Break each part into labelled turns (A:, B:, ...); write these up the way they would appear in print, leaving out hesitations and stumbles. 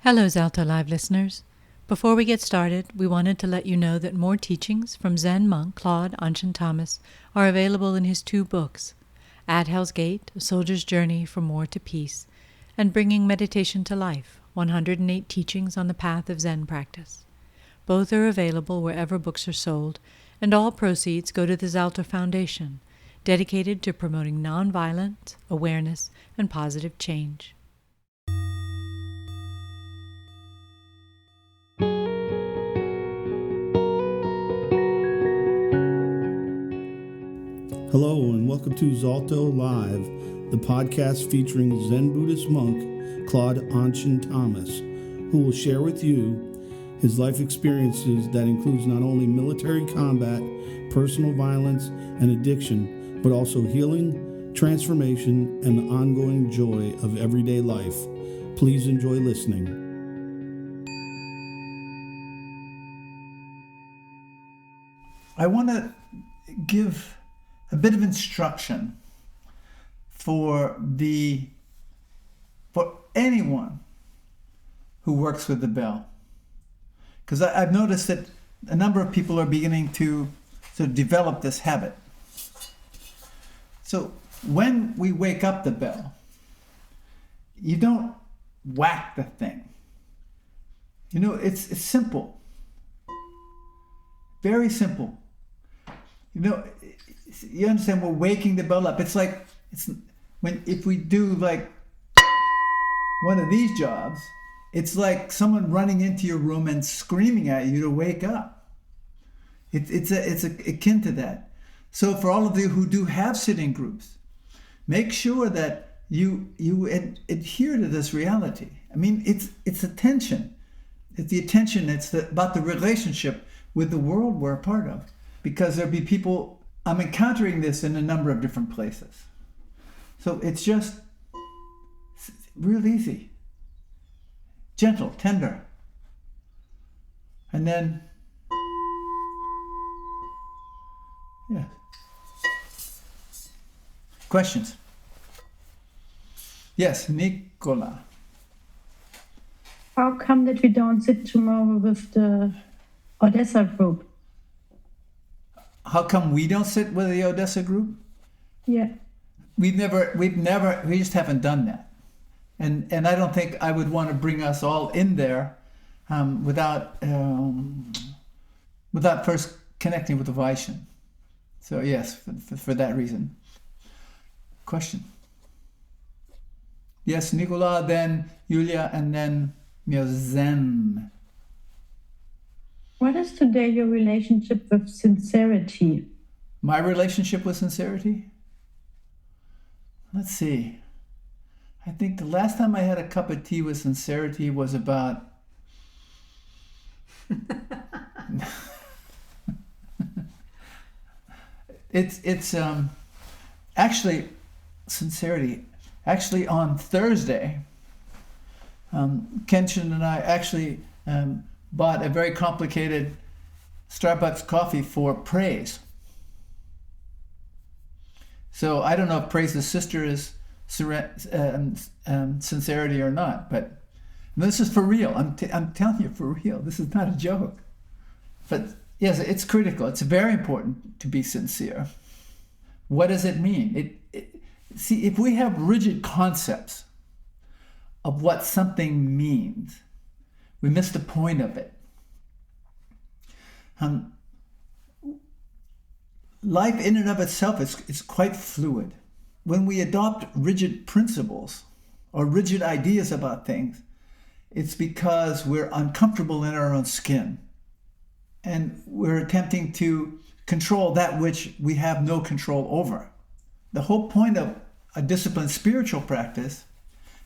A: Hello, Zalto Live listeners. Before we get started, we wanted to let you know that more teachings from Zen monk Claude AnShin Thomas are available in his 2 books, At Hell's Gate, A Soldier's Journey from War to Peace, and Bringing Meditation to Life, 108 Teachings on the Path of Zen Practice. Both are available wherever books are sold, and all proceeds go to the Zalto Foundation, dedicated to promoting nonviolence, awareness, and positive change.
B: Hello and welcome to Zalto Live, the podcast featuring Zen Buddhist monk Claude AnShin Thomas, who will share with you his life experiences that includes not only military combat, personal violence, and addiction, but also healing, transformation, and the ongoing joy of everyday life. Please enjoy listening.
C: I want to give a bit of instruction for anyone who works with the bell, because I've noticed that a number of people are beginning to sort of develop this habit. So when we wake up the bell, you don't whack the thing. You know, it's simple, very simple. You know, you understand, we're waking the bell up. If we do like one of these jobs, it's like someone running into your room and screaming at you to wake up. It's akin to that. So for all of you who do have sitting groups, make sure that you adhere to this reality. I mean, it's attention. It's the attention. It's about the relationship with the world we're a part of. Because there'll be people, I'm encountering this in a number of different places. So it's just real easy, gentle, tender. And then, yeah. Questions? Yes, Nicola.
D: How come that we don't sit tomorrow with the Odessa group?
C: How come we don't sit with the Odessa group?
D: Yeah.
C: We just haven't done that. And I don't think I would want to bring us all in there without first connecting with the Vaishan. So yes, for that reason. Question? Yes, Nicola, then Yulia, and then Zen.
D: What is today your relationship with sincerity?
C: My relationship with sincerity? Let's see. I think the last time I had a cup of tea with sincerity was about... It's actually sincerity. Actually, on Thursday, Kenshin and I actually bought a very complicated Starbucks coffee for praise. So I don't know if praise's sister is sincerity or not, but this is for real. I'm telling you, for real. This is not a joke. But yes, it's critical. It's very important to be sincere. What does it mean? See, if we have rigid concepts of what something means, we miss the point of it. Life in and of itself is quite fluid. When we adopt rigid principles or rigid ideas about things, it's because we're uncomfortable in our own skin. And we're attempting to control that which we have no control over. The whole point of a disciplined spiritual practice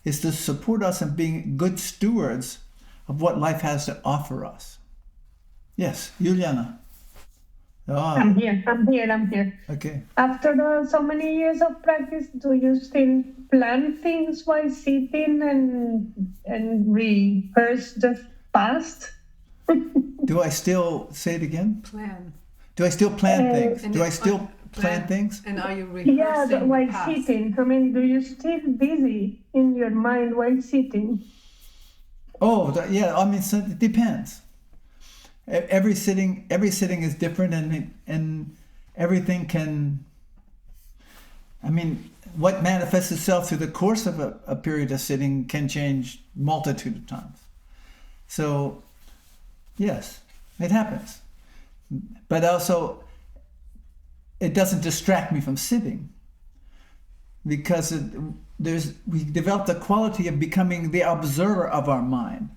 C: is to support us in being good stewards of what life has to offer us. Yes, Juliana. Oh.
D: I'm here.
C: Okay.
D: After so many years of practice, do you still plan things while sitting and rehearse the past?
C: Do I still, say it again?
A: Plan.
C: Do I still plan things? Do I still plan things?
A: And are you rehearsing
D: Yeah, while
A: the past?
D: sitting. I mean, do you still busy in your mind while sitting?
C: Oh, yeah. I mean, so it depends. Every sitting is different, and everything can. I mean, what manifests itself through the course of a period of sitting can change multitude of times. So, yes, it happens. But also, it doesn't distract me from sitting, because we developed the quality of becoming the observer of our mind.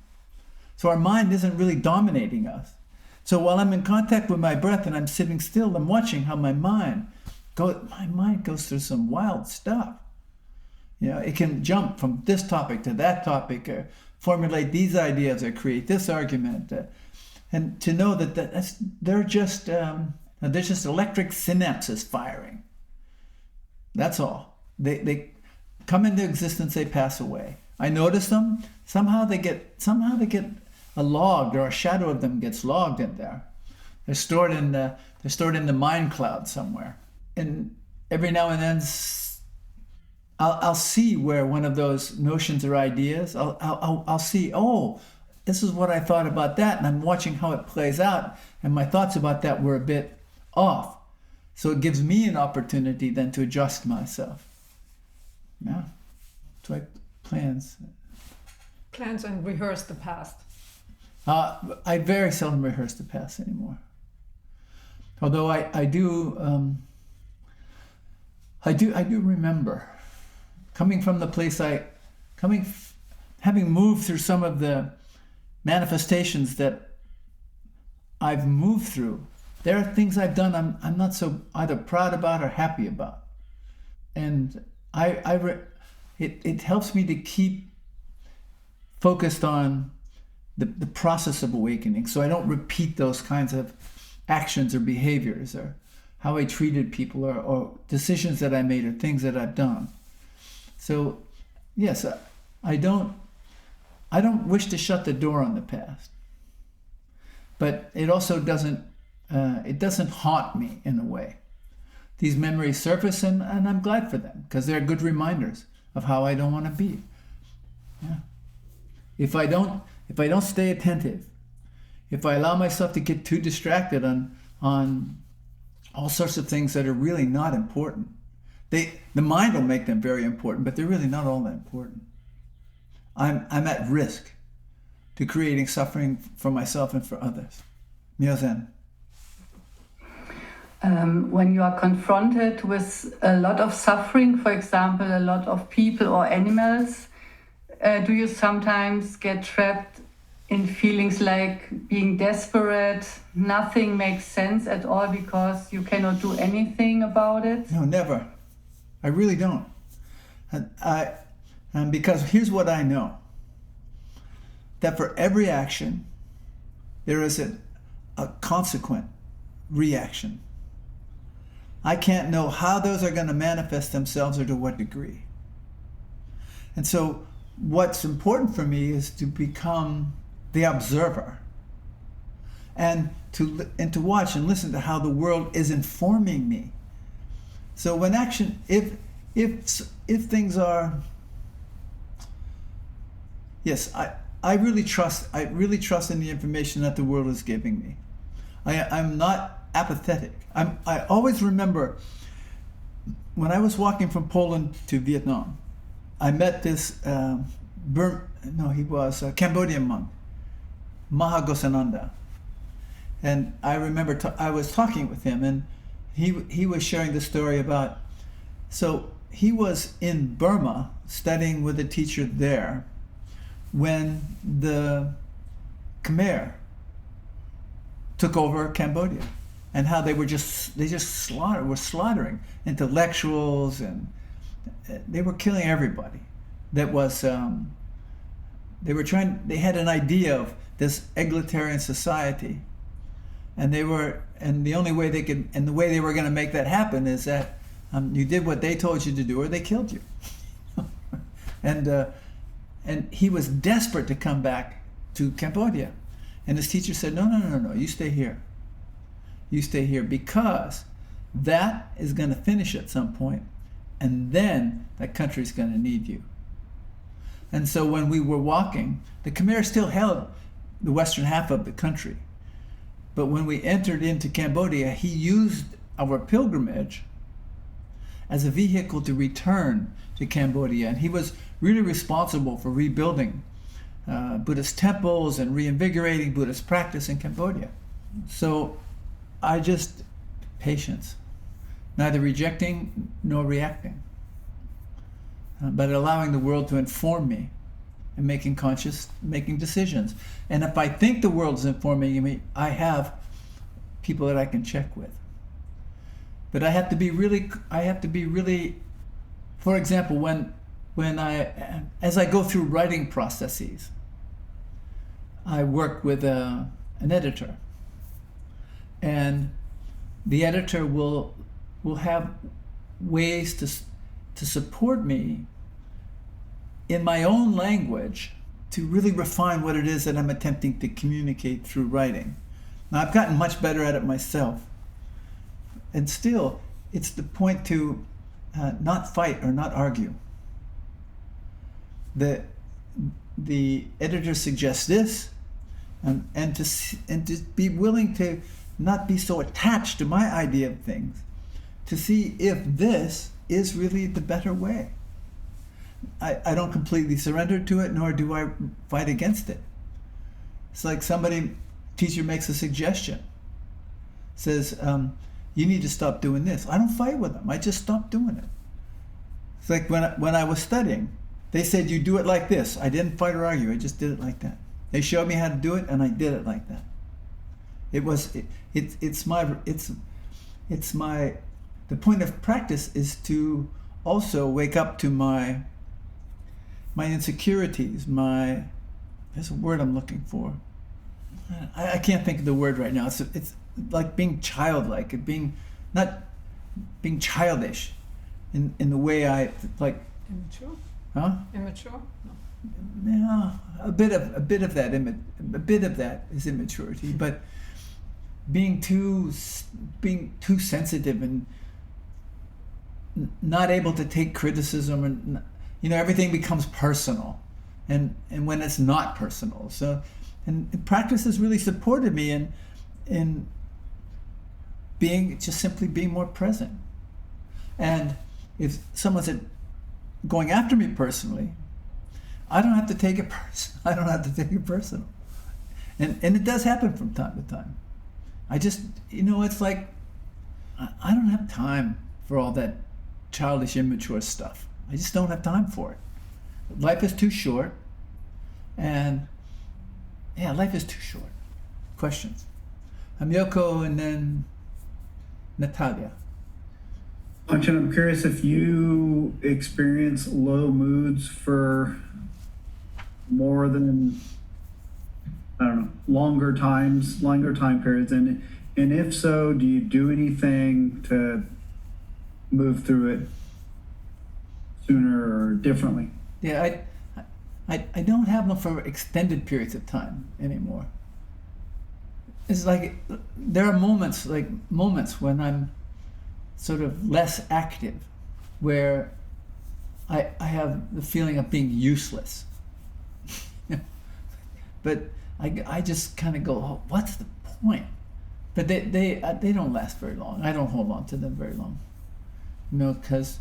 C: So our mind isn't really dominating us. So while I'm in contact with my breath and I'm sitting still, I'm watching how my mind goes through some wild stuff. You know, it can jump from this topic to that topic, or formulate these ideas, or create this argument. And to know that they're just electric synapses firing. That's all. They come into existence, they pass away. I notice them. Somehow they get logged, or a shadow of them gets logged in there. They're stored in the mind cloud somewhere. And every now and then, I'll see where one of those notions or ideas. I'll see. Oh, this is what I thought about that, and I'm watching how it plays out. And my thoughts about that were a bit off. So it gives me an opportunity then to adjust myself. Yeah, it's like plans.
E: Plans and rehearse the past.
C: I very seldom rehearse the past anymore. Although I do remember coming from the place having moved through some of the manifestations that I've moved through. There are things I've done I'm not so either proud about or happy about, and it helps me to keep focused on the process of awakening, so I don't repeat those kinds of actions or behaviors, or how I treated people, or decisions that I made, or things that I've done. So, yes, I don't wish to shut the door on the past, but it also doesn't haunt me in a way. These memories surface, and I'm glad for them, because they're good reminders of how I don't want to be. Yeah. If I don't stay attentive, if I allow myself to get too distracted on all sorts of things that are really not important, the mind will make them very important, but they're really not all that important. I'm at risk to creating suffering for myself and for others. Zen.
F: When you are confronted with a lot of suffering, for example, a lot of people or animals, do you sometimes get trapped in feelings like being desperate, nothing makes sense at all because you cannot do anything about it?
C: No, never. I really don't. And because here's what I know. That for every action, there is a consequent reaction. I can't know how those are going to manifest themselves or to what degree. And so what's important for me is to become the observer, and to watch and listen to how the world is informing me. So when action, if things are, yes, I really trust in the information that the world is giving me. I'm not apathetic. I always remember when I was walking from Poland to Vietnam, I met this he was a Cambodian monk, Mahagosananda. And I remember I was talking with him, and he was sharing the story about, so he was in Burma studying with a teacher there when the Khmer took over Cambodia, and how they were slaughtering intellectuals, and they were killing everybody. That was they had an idea of this egalitarian society, and the only way the way they were going to make that happen is that you did what they told you to do, or they killed you. And he was desperate to come back to Cambodia, and his teacher said, no, you stay here. You stay here, because that is going to finish at some point, and then that country's going to need you. And so when we were walking, the Khmer still held the western half of the country. But when we entered into Cambodia, he used our pilgrimage as a vehicle to return to Cambodia. And he was really responsible for rebuilding Buddhist temples and reinvigorating Buddhist practice in Cambodia. So patience, neither rejecting nor reacting, but allowing the world to inform me and making decisions. And if I think the world is informing me, I have people that I can check with. But I have to be really, for example, as I go through writing processes, I work with an editor, and the editor will have ways to support me in my own language to really refine what it is that I'm attempting to communicate through writing. Now, I've gotten much better at it myself, and still, it's the point to not fight or not argue. The editor suggests this, and to be willing to not be so attached to my idea of things, to see if this is really the better way. I don't completely surrender to it, nor do I fight against it. It's like teacher makes a suggestion, says, you need to stop doing this. I don't fight with them. I just stop doing it. It's like when I was studying, they said, you do it like this. I didn't fight or argue. I just did it like that. They showed me how to do it, and I did it like that. The point of practice is to also wake up to my insecurities, there's a word I'm looking for. I can't think of the word right now. It's like being childlike, not being childish in the way I like.
E: Immature?
C: Huh?
E: Immature? No.
C: Yeah, a bit of that is immaturity, but being too sensitive and not able to take criticism, and everything becomes personal, and when it's not personal. So, and practice has really supported me in simply being more present. And if someone's going after me personally, I don't have to take it personal. And it does happen from time to time. I just, it's like, I don't have time for all that childish, immature stuff. I just don't have time for it. Life is too short. And life is too short. Questions? I'm Yoko, and then Natalia.
B: Anshin, I'm curious if you experience low moods for more than, longer time periods, and if so, do you do anything to move through it sooner or differently?
C: Yeah, I don't have them for extended periods of time anymore. It's like there are moments when I'm sort of less active, where I have the feeling of being useless. But I just kind of go, oh, what's the point? But they don't last very long. I don't hold on to them very long, because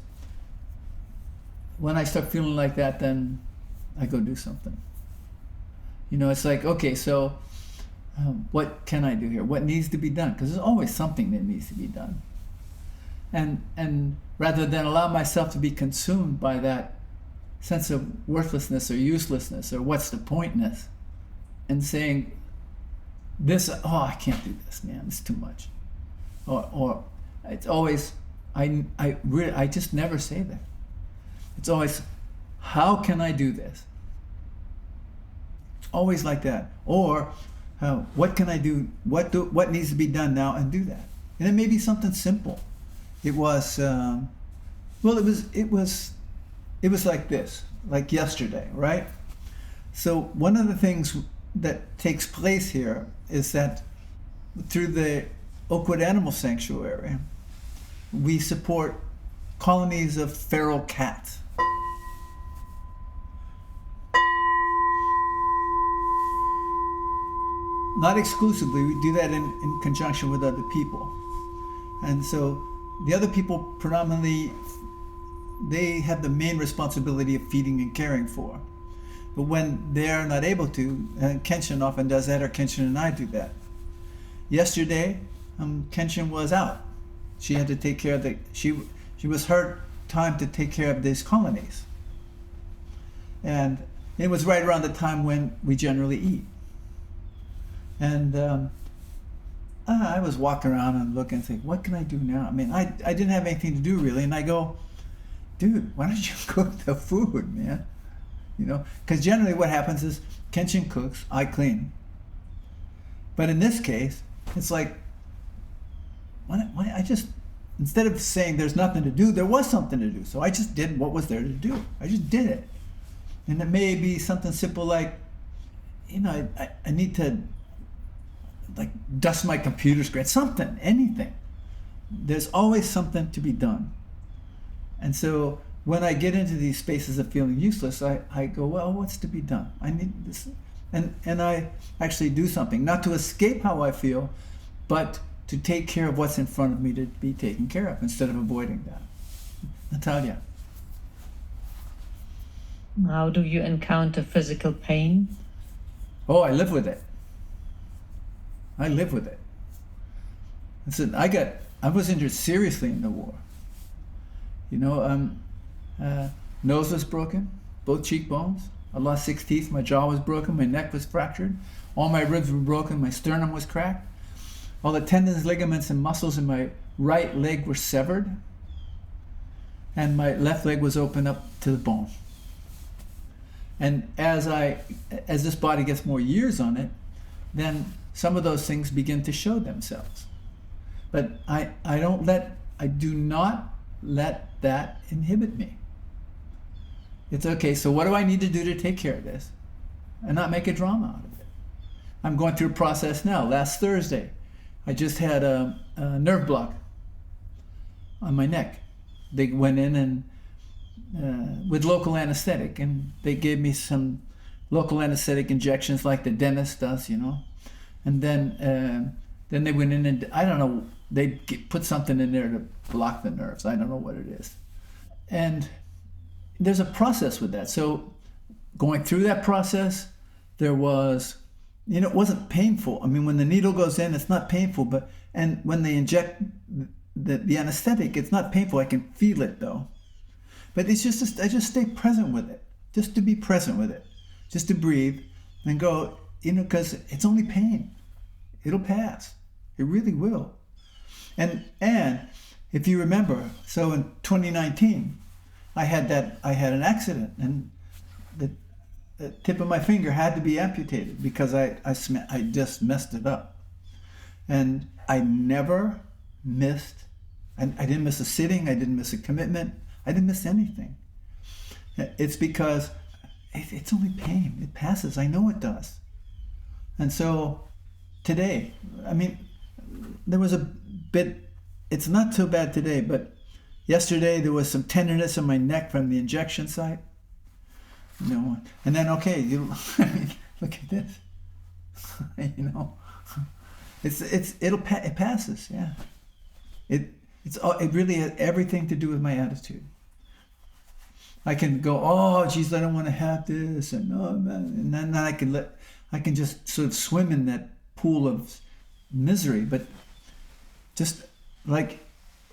C: when I start feeling like that, then I go do something. It's like, okay, so what can I do here? What needs to be done? Because there's always something that needs to be done. And rather than allow myself to be consumed by that sense of worthlessness or uselessness or what's the pointness, and saying, I can't do this, man, it's too much. Or it's always, I just never say that. It's always, how can I do this? It's always like that. Or, what can I do? What needs to be done now, and do that. And it may be something simple. It was, it was like this, like yesterday, right? So one of the things that takes place here is that through the Oakwood Animal Sanctuary, we support colonies of feral cats. not exclusively, we do that in conjunction with other people. And so the other people predominantly, they have the main responsibility of feeding and caring for. But when they're not able to, and Kenshin often does that, or Kenshin and I do that. Yesterday, Kenshin was out. She had to take care of she was her time to take care of these colonies. And it was right around the time when we generally eat. And I was walking around and looking and saying, what can I do now? I mean, I didn't have anything to do really. And I go, dude, why don't you cook the food, man? You know, because generally what happens is Kenshin cooks, I clean. But in this case, it's like, why I just, instead of saying there's nothing to do, there was something to do. So I just did what was there to do. I just did it. And it may be something simple like, you know, I need to like dust my computer screen, something, anything. There's always something to be done. And so when I get into these spaces of feeling useless, I go, well, what's to be done? I need this. And I actually do something, not to escape how I feel, but to take care of what's in front of me to be taken care of instead of avoiding that. Natalia.
G: How do you encounter physical pain?
C: Oh, I live with it. I live with it. Listen, I was injured seriously in the war. You know, nose was broken, both cheekbones. I lost 6 teeth, my jaw was broken, my neck was fractured, all my ribs were broken, my sternum was cracked. All the tendons, ligaments, and muscles in my right leg were severed, and my left leg was opened up to the bone. And as this body gets more years on it, then some of those things begin to show themselves. But I do not let that inhibit me. It's okay, so what do I need to do to take care of this? And not make a drama out of it. I'm going through a process now. Last Thursday, I just had a nerve block on my neck. They went in and with local anesthetic, and they gave me some local anesthetic injections like the dentist does, you know. And then they went in and, I don't know, they put something in there to block the nerves. I don't know what it is. And there's a process with that. So going through that process, there was, you know, it wasn't painful. I mean, when the needle goes in, it's not painful, and when they inject the anesthetic, it's not painful. I can feel it though. But it's just, I just stay present with it, just to be present with it, just to breathe and go, you know, because it's only pain. It'll pass. It really will. And if you remember, so in 2019, I had an accident, and the tip of my finger had to be amputated because I just messed it up. And I never missed, and I didn't miss a sitting, I didn't miss a commitment, I didn't miss anything. It's because it's only pain. It passes. I know it does. And so today, I mean, there was a bit, it's not so bad today, but yesterday there was some tenderness in my neck from the injection site. You know, and then, okay, I mean, look at this. You know, it passes, yeah. It really has everything to do with my attitude. I can go, oh, geez, I don't want to have this, and oh, man, and then I can just sort of swim in that pool of misery. But just like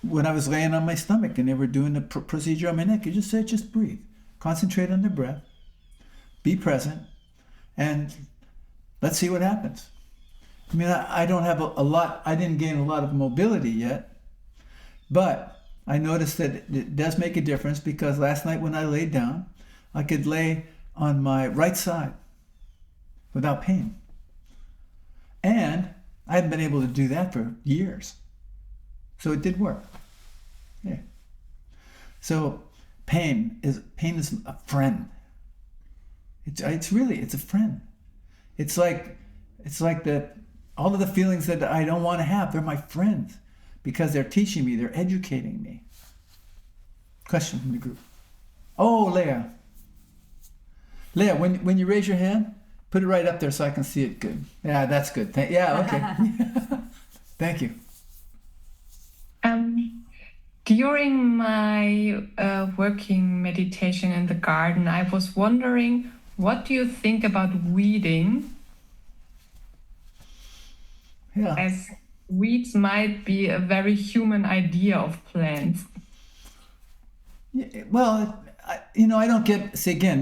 C: when I was laying on my stomach and they were doing the procedure on my neck, you just said, just breathe, concentrate on the breath, be present, and let's see what happens. I mean, I don't have a lot, I didn't gain a lot of mobility yet, but I noticed that it does make a difference because last night when I laid down, I could lay on my right side without pain. And I hadn't been able to do that for years. So it did work. Yeah. So pain is a friend. It's a friend. It's like all of the feelings that I don't want to have, they're my friends because they're teaching me, they're educating me. Question from the group. Oh, Leah. Leah, when you raise your hand, Put it right up there so I can see it good. Yeah, that's good. Yeah, okay. Thank you.
H: During my working meditation in the garden, I was wondering, what do you think about weeding?
C: Yeah.
H: As weeds might be a very human idea of plants.
C: Yeah, well, I don't get, see again,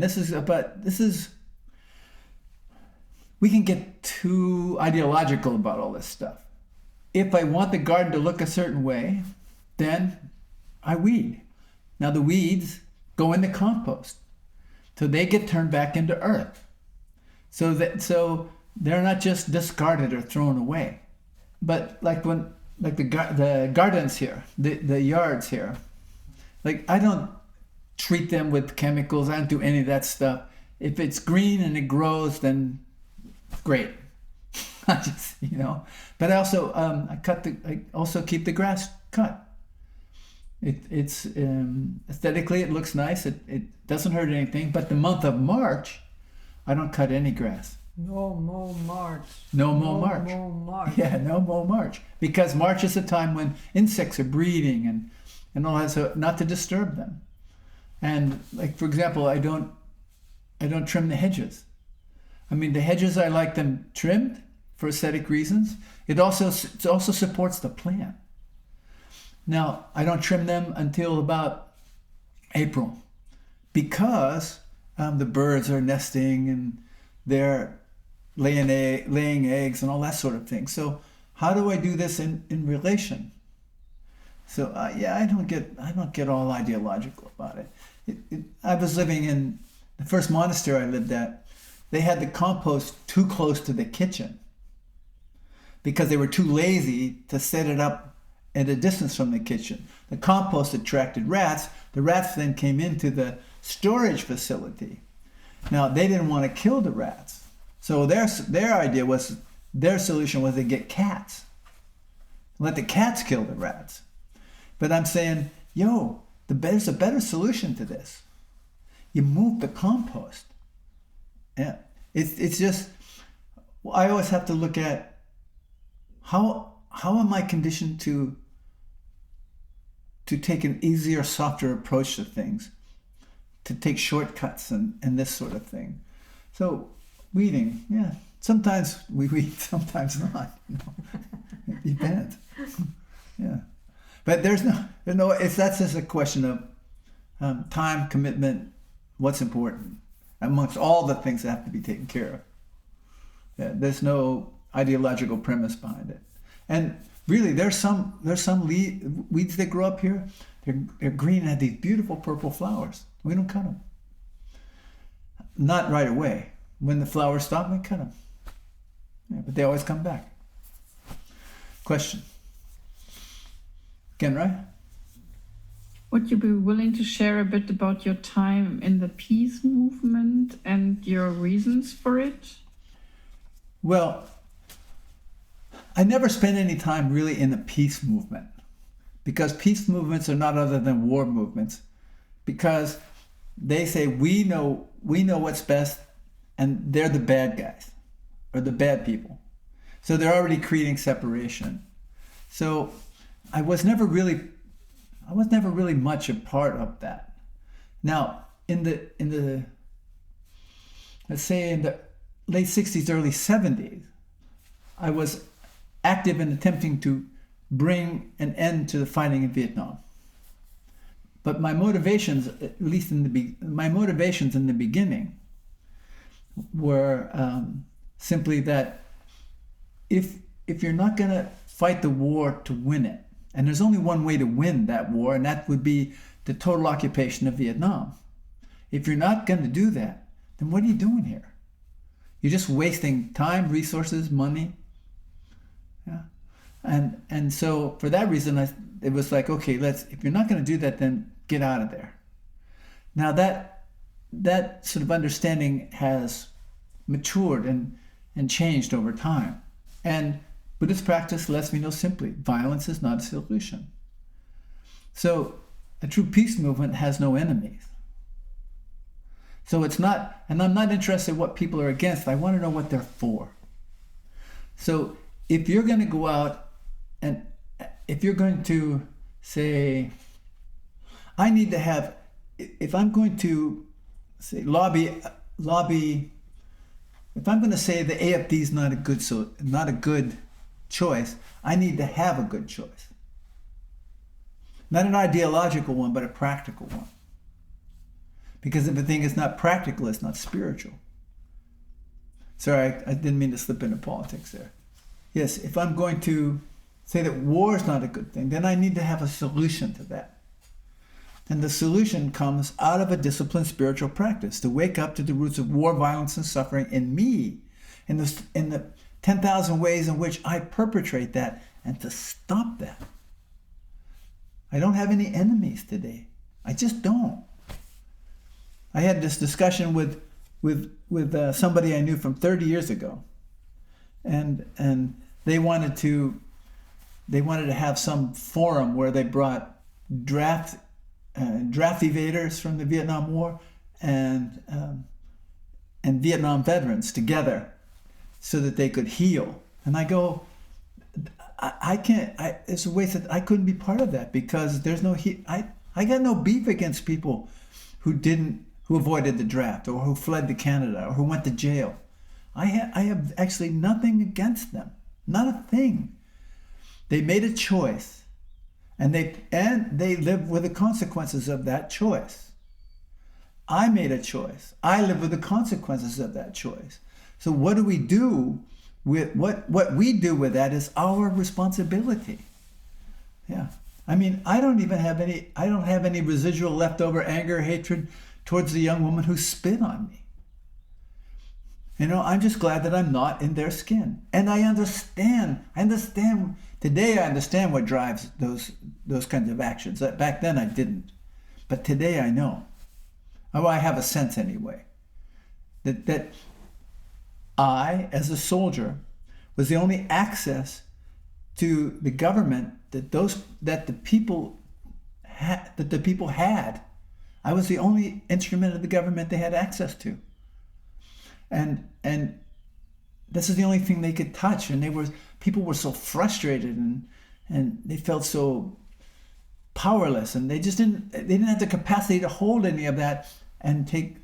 C: we can get too ideological about all this stuff. If I want the garden to look a certain way, then I weed. Now the weeds go in the compost. So they get turned back into earth. So they're not just discarded or thrown away. But the gardens here, the yards here, I don't treat them with chemicals. I don't do any of that stuff. If it's green and it grows, then great. I just, But I also I also keep the grass cut. It's aesthetically it looks nice. It doesn't hurt anything. But the month of March, I don't cut any grass.
E: No more March.
C: No more March.
E: No more March.
C: Yeah, no more March. Because March is the time when insects are breeding and all that, so not to disturb them. And for example, I don't trim the hedges. I mean, the hedges, I like them trimmed for aesthetic reasons. It also supports the plant. Now, I don't trim them until about April because the birds are nesting and they're laying eggs and all that sort of thing. So how do I do this in relation? So I don't get all ideological about it. I was living in the first monastery I lived at. They had the compost too close to the kitchen because they were too lazy to set it up at a distance from the kitchen. The compost attracted rats. The rats then came into the storage facility. Now, they didn't want to kill the rats. So their idea was, their solution was to get cats. Let the cats kill the rats. But I'm saying, there's a better solution to this. You move the compost. Yeah, it's just, I always have to look at how am I conditioned to take an easier, softer approach to things, to take shortcuts and this sort of thing. So weeding, yeah, sometimes we weed, sometimes not. It depends. Yeah, but there's no. That's just a question of time, commitment, what's important amongst all the things that have to be taken care of. Yeah, there's no ideological premise behind it. And really, there's some weeds that grow up here. They're green and have these beautiful purple flowers. We don't cut them. Not right away. When the flowers stop, we cut them. Yeah, but they always come back. Question. Again, right?
H: Would you be willing to share a bit about your time in the peace movement and your reasons for it?
C: Well, I never spent any time really in the peace movement because peace movements are not other than war movements because they say we know what's best and they're the bad guys or the bad people. So they're already creating separation. So I was never really much a part of that. Now, in the let's say in the late 60s, early 70s, I was active in attempting to bring an end to the fighting in Vietnam. But my motivations, at least in the beginning, were simply that if you're not going to fight the war to win it, and there's only one way to win that war, and that would be the total occupation of Vietnam. If you're not going to do that, then what are you doing here? You're just wasting time, resources, money. Yeah. And so for that reason, it was like, okay, if you're not going to do that, then get out of there. Now that sort of understanding has matured and changed over time. And Buddhist practice lets me know simply, violence is not a solution. So a true peace movement has no enemies. So it's not, and I'm not interested in what people are against. I want to know what they're for. So if you're going to go out and if you're going to say, I need to have, if I'm going to say lobby, if I'm going to say the AFD is not a good choice, I need to have a good choice. Not an ideological one, but a practical one. Because if a thing is not practical, it's not spiritual. Sorry, I didn't mean to slip into politics there. Yes, if I'm going to say that war is not a good thing, then I need to have a solution to that. And the solution comes out of a disciplined spiritual practice, to wake up to the roots of war, violence, and suffering in me, in the 10,000 ways in which I perpetrate that, and to stop that. I don't have any enemies today. I just don't. I had this discussion with somebody I knew from 30 years ago, and they wanted to have some forum where they brought draft evaders from the Vietnam War and Vietnam veterans together so that they could heal. And I go, I can't. It's a waste that I couldn't be part of that, because there's no. I got no beef against people who avoided the draft, or who fled to Canada, or who went to jail. I have actually nothing against them, not a thing. They made a choice, and they live with the consequences of that choice. I made a choice. I live with the consequences of that choice. So what do we do with what we do with that is our responsibility. Yeah. I mean, I don't have any residual leftover anger, hatred towards the young woman who spit on me. You know, I'm just glad that I'm not in their skin. And I understand today, I understand what drives those kinds of actions. Back then I didn't. But today I know. Oh, I have a sense anyway. That I, as a soldier, was the only access to the government that the people had. I was the only instrument of the government they had access to. And this is the only thing they could touch. And people were so frustrated and they felt so powerless, and they didn't have the capacity to hold any of that and take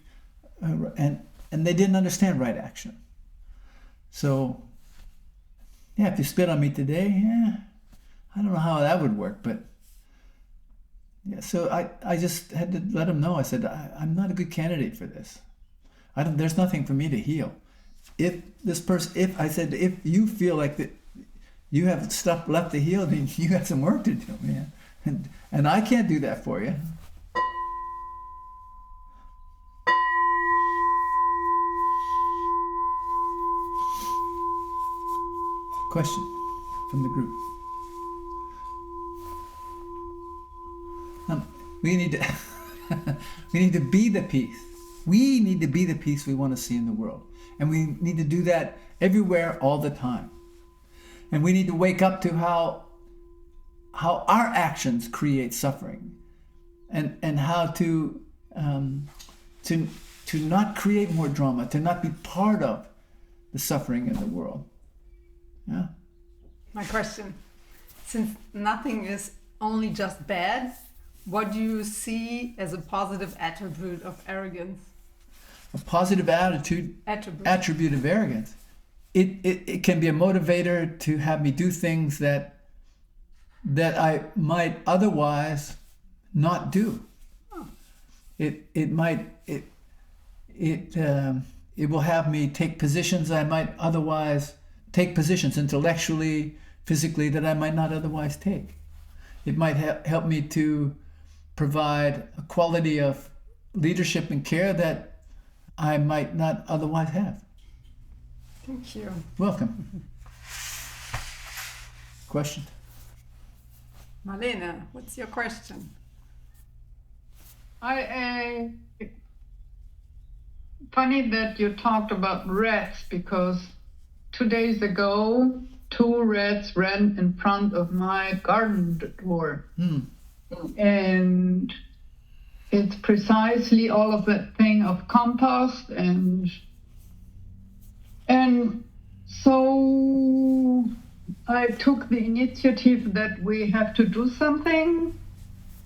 C: and they didn't understand right action. So yeah, if you spit on me today, yeah, I don't know how that would work, but yeah, so I just had to let them know. I said, I'm not a good candidate for this. There's nothing for me to heal. If you feel like that you have stuff left to heal, then you have some work to do, man. And I can't do that for you. Question from the group. We need to be the peace. We need to be the peace we want to see in the world. And we need to do that everywhere, all the time. And we need to wake up to how our actions create suffering, and how to not create more drama, to not be part of the suffering in the world. Yeah.
E: My question, since nothing is only just bad, what do you see as a positive attribute of arrogance?
C: A positive attribute of arrogance. It can be a motivator to have me do things that I might otherwise not do. Oh. It will have me take positions I might otherwise take, positions intellectually, physically, that I might not otherwise take. It might help me to provide a quality of leadership and care that I might not otherwise have.
E: Thank you.
C: Welcome. Question?
E: Marlene, what's your question?
I: Funny that you talked about rats, because 2 days ago, 2 rats ran in front of my garden door. And it's precisely all of that thing of compost and so I took the initiative that we have to do something,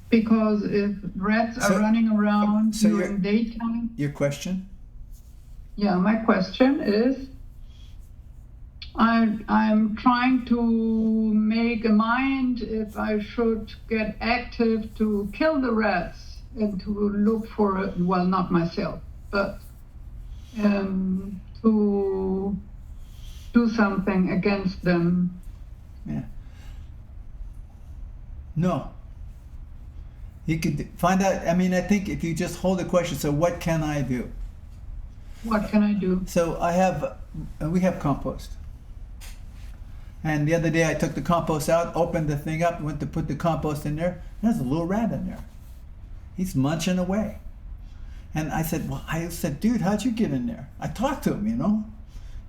I: because if rats are running around during daytime.
C: Your question?
I: Yeah, my question is, I'm trying to make a mind if I should get active to kill the rats and to look for, well, not myself, but to do something against them.
C: Yeah. No. You could find out. I mean, I think if you just hold the question, so what can I do?
I: What can I do?
C: So we have compost. And the other day I took the compost out, opened the thing up, went to put the compost in there. There's a little rat in there. He's munching away. And I said, dude, how'd you get in there? I talked to him, you know.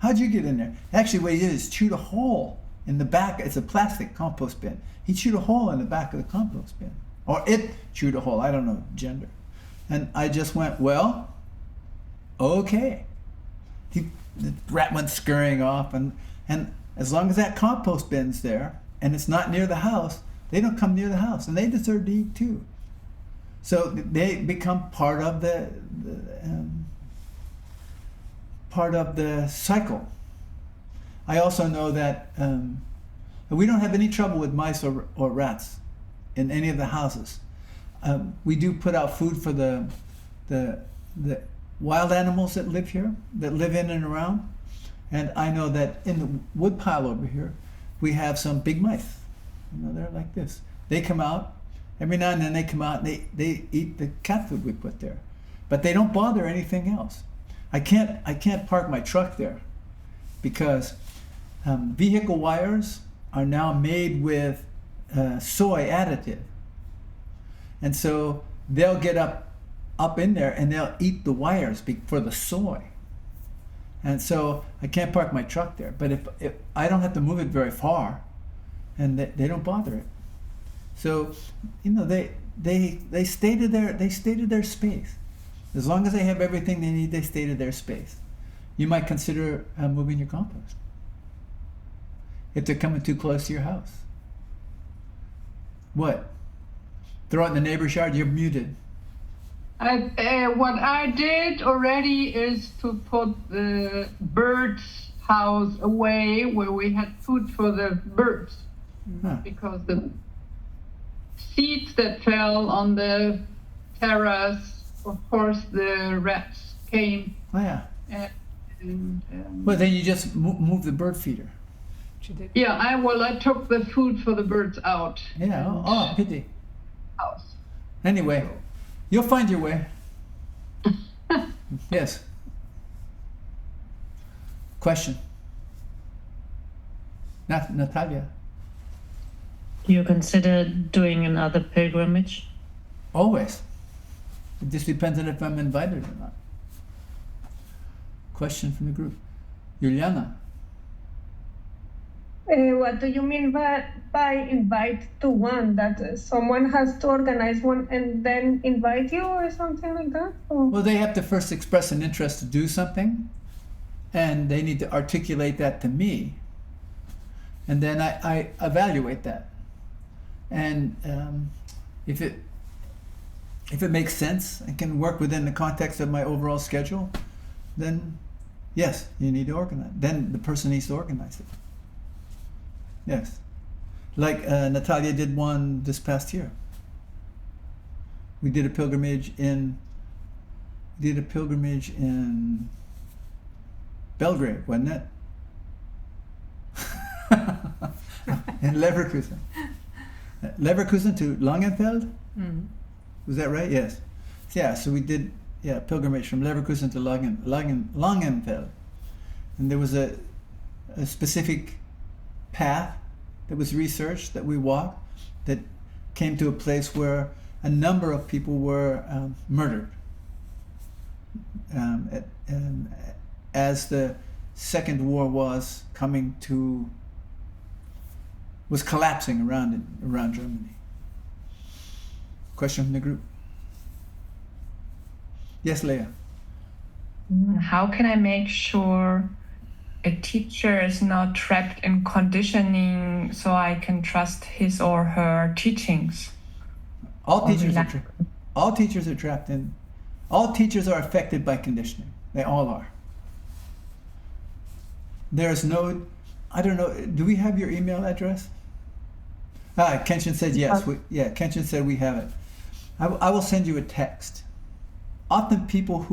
C: How'd you get in there? Actually, what he did is chewed a hole in the back. It's a plastic compost bin. He chewed a hole in the back of the compost bin. Or it chewed a hole. I don't know gender. And I just went, well, okay. The rat went scurrying off. And as long as that compost bin's there and it's not near the house, they don't come near the house. And they deserve to eat too. So they become part of the cycle. I also know that we don't have any trouble with mice or rats in any of the houses. We do put out food for the wild animals that live here, that live in and around. And I know that in the wood pile over here, we have some big mice. You know, they're like this. They come out. Every now and then they come out and they eat the cat food we put there. But they don't bother anything else. I can't park my truck there because vehicle wires are now made with soy additive. And so they'll get up in there and they'll eat the wires for the soy. And so I can't park my truck there. But if I don't have to move it very far, and they don't bother it. So, you know, they stay to their space. As long as they have everything they need, they stay to their space. You might consider moving your compost if they're coming too close to your house. What? Throw it in the neighbor's yard? You're muted.
I: What I did already is to put the birds' house away where we had food for the birds, because the seeds that fell on the terrace, of course, the rats came.
C: Oh yeah. Well, then you just move the bird feeder.
I: Yeah, I took the food for the birds out.
C: Yeah. Pity.
I: House.
C: Anyway, you'll find your way. Yes. Question. Natalia.
G: Do you consider doing another pilgrimage?
C: Always. It just depends on if I'm invited or not. Question from the group. Juliana.
D: What do you mean by invite to one? That someone has to organize one and then invite you or something like that? Or?
C: Well, they have to first express an interest to do something, and they need to articulate that to me, and then I evaluate that. And if it makes sense and can work within the context of my overall schedule, then yes, you need to organize. Then the person needs to organize it. Yes, like Natalia did one this past year. We did a pilgrimage in Belgrade, wasn't it? In Leverkusen. Leverkusen to Langenfeld? Mm-hmm. Was that right? Yes. Yeah, so we did pilgrimage from Leverkusen to Langenfeld. And there was a specific path that was researched, that we walked, that came to a place where a number of people were murdered. As the Second War was collapsing around Germany. Question from the group. Yes, Leah.
H: How can I make sure a teacher is not trapped in conditioning so I can trust his or her teachings?
C: All teachers are trapped in. All teachers are affected by conditioning. They all are. There's no, I don't know, do we have your email address? Kenshin said yes. Kenshin said we have it. I will send you a text. Often people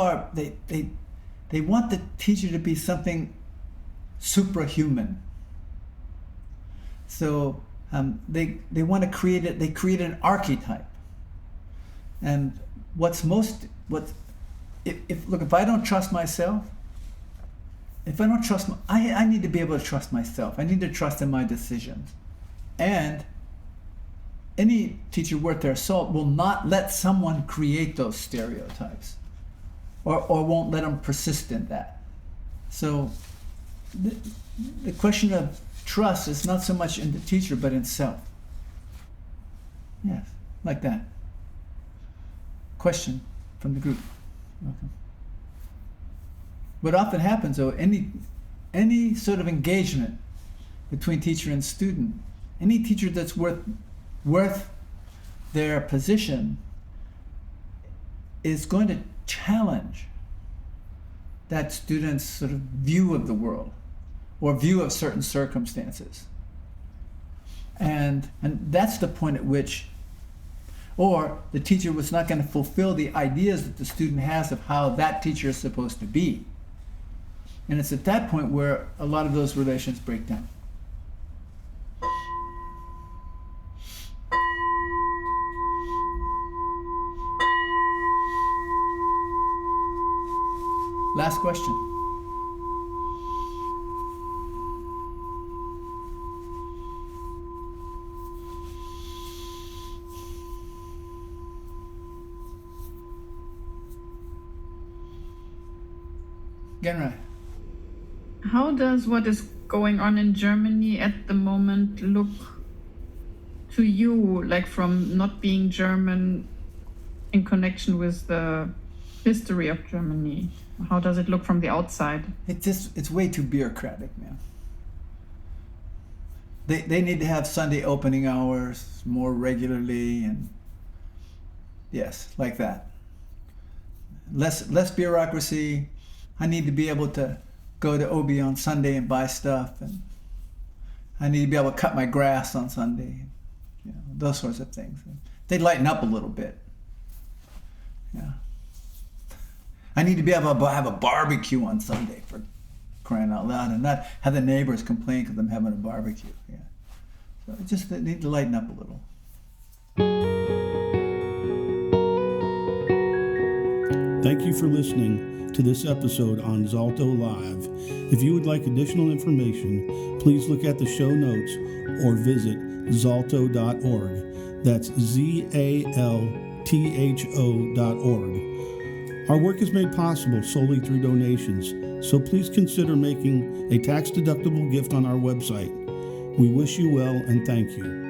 C: are, they want the teacher to be something superhuman. So they want to create it. They create an archetype. And if I don't trust myself, I need to be able to trust myself. I need to trust in my decisions. And any teacher worth their salt will not let someone create those stereotypes, or won't let them persist in that. So the question of trust is not so much in the teacher, but in self. Yes, like that. Question from the group. Okay. What often happens, though, any sort of engagement between teacher and student, any teacher that's worth their position is going to challenge that student's sort of view of the world or view of certain circumstances. And that's the point at which, or the teacher was not going to fulfill the ideas that the student has of how that teacher is supposed to be. And it's at that point where a lot of those relations break down. Last question. Genrai.
J: How does what is going on in Germany at the moment look to you, like from not being German in connection with the history of Germany? How does it look from the outside?
C: It's way too bureaucratic, man. They need to have Sunday opening hours more regularly, and yes, like that. Less bureaucracy. I need to be able to go to Obi on Sunday and buy stuff, and I need to be able to cut my grass on Sunday. You know, those sorts of things. They lighten up a little bit. Yeah. I need to be able to have a barbecue on Sunday, for crying out loud, and not have the neighbors complain because I'm having a barbecue. Yeah. So they need to lighten up a little.
B: Thank you for listening to this episode on Zalto Live. If you would like additional information, please look at the show notes or visit zalto.org. That's ZALTHO.org. Our work is made possible solely through donations, so please consider making a tax-deductible gift on our website. We wish you well and thank you.